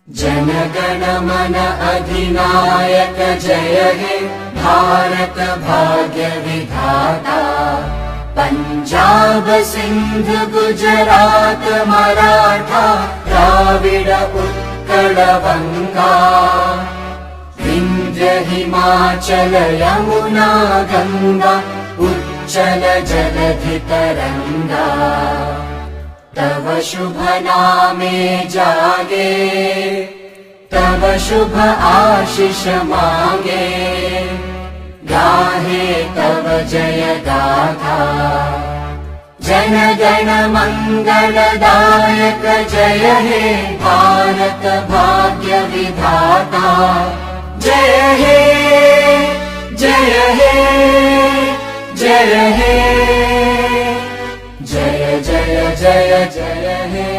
जनगण मन अधिनायक जय हे भारत भाग्य विधाता। पंजाब सिंध गुजरात मराठा द्राविड उत्कल बंगा। विंध्य हिमाचल यमुना गंगा उच्चल जलधि तरंगा। तव शुभ नामे जागे तव शुभ आशीष मांगे। गाहे तव जय गाथा जन गण मंगलदायक जय हे भारत भाग्य विधाता। जय हे जय हे जय हे जय जय जय जय हे।